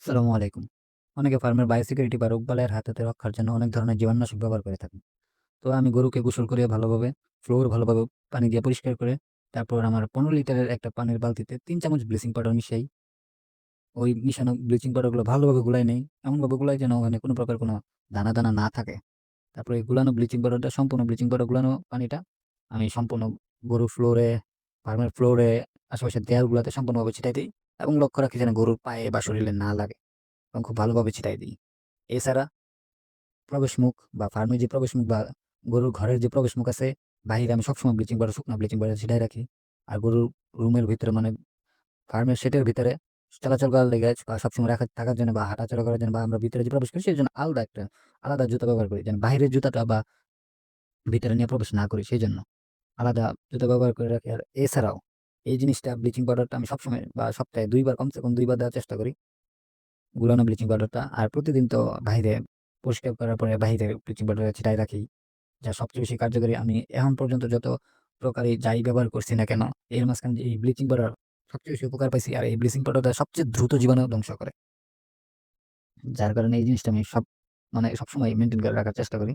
আসসালামু আলাইকুম। অনেকে ফার্মের বায়োসিকিউরিটি বা রোগবালাইয়ের হাত হতে রক্ষার জন্য অনেক ধরনের জীবাণুনাশক ব্যবহার করে থাকেন। তো আমি গরুকে গোসল করিয়ে ভালোভাবে ভালোভাবে পানি দিয়ে পরিষ্কার করে তারপর আমার ১৫ লিটারের একটা পানির বালতিতে ৩ চামচ ব্লিচিং পাউডার মিশাই। ওই মিশানো ব্লিচিং পাউডারগুলো ভালোভাবে গুলাই নেই। এমনভাবে গুলাই যেন ওখানে কোনো প্রকার কোনো দানা না থাকে। তারপরে এই গুলানো ব্লিচিং পাউডারটা সম্পূর্ণ ব্লিচিং পাউডার গুলানো পানিটা আমি সম্পূর্ণ গরুর ফ্লোরে, ফার্মের ফ্লোরে, আশেপাশের দেয়ালগুলাতে সম্পূর্ণভাবে ছিটাই দেই এবং লক্ষ্য রাখি যেন গরুর পায়ে বা শরীরে না লাগে এবং খুব ভালোভাবে ছিটাই দিই। এছাড়া প্রবেশমুখ বা ফার্মের যে প্রবেশমুখ বা গরুর ঘরের যে প্রবেশমুখ আছে, বাহিরে আমি সবসময় ব্লিচিং পাউডার, শুকনা ব্লিচিং পাউডার ছিটায় রাখি। আর গরুর রুমের ভিতরে মানে ফার্মের শেডের ভিতরে চলাচল করার লেগে বা সবসময় থাকার জন্য বা হাঁটাচলা করার জন্য বা আমরা ভিতরে যে প্রবেশ করি সেজন্য আলাদা জুতা ব্যবহার করি। যেন বাহিরের জুতাটা বা ভিতরে নিয়ে প্রবেশ না করি সেজন্য আলাদা জুতা ব্যবহার করে রাখি। আর এছাড়াও এই জিনিসটা ব্লিচিং পাউডারটা আমি সবসময় বা সপ্তাহে ২ বার কমসে কম ২ বার দেওয়ার চেষ্টা করি। গুলানো ব্লিচিং পাউডারটা। আর প্রতিদিন তো বাহিরে পরিষ্কার করার পরে বাহিরে ব্লিচিং পাউডার ছিটায় রাখি। যা সবচেয়ে বেশি কার্যকরী। আমি এখন পর্যন্ত যত প্রকারই যাই ব্যবহার করছি না কেন, এর মাঝখানে যে এই ব্লিচিং পাউডার সবচেয়ে বেশি উপকার পাইছি। আর এই ব্লিচিং পাউডারটা সবচেয়ে দ্রুত জীবাণু ধ্বংস করে। যার কারণে এই জিনিসটা আমি সবসময় মেইনটেইন করে রাখার চেষ্টা করি।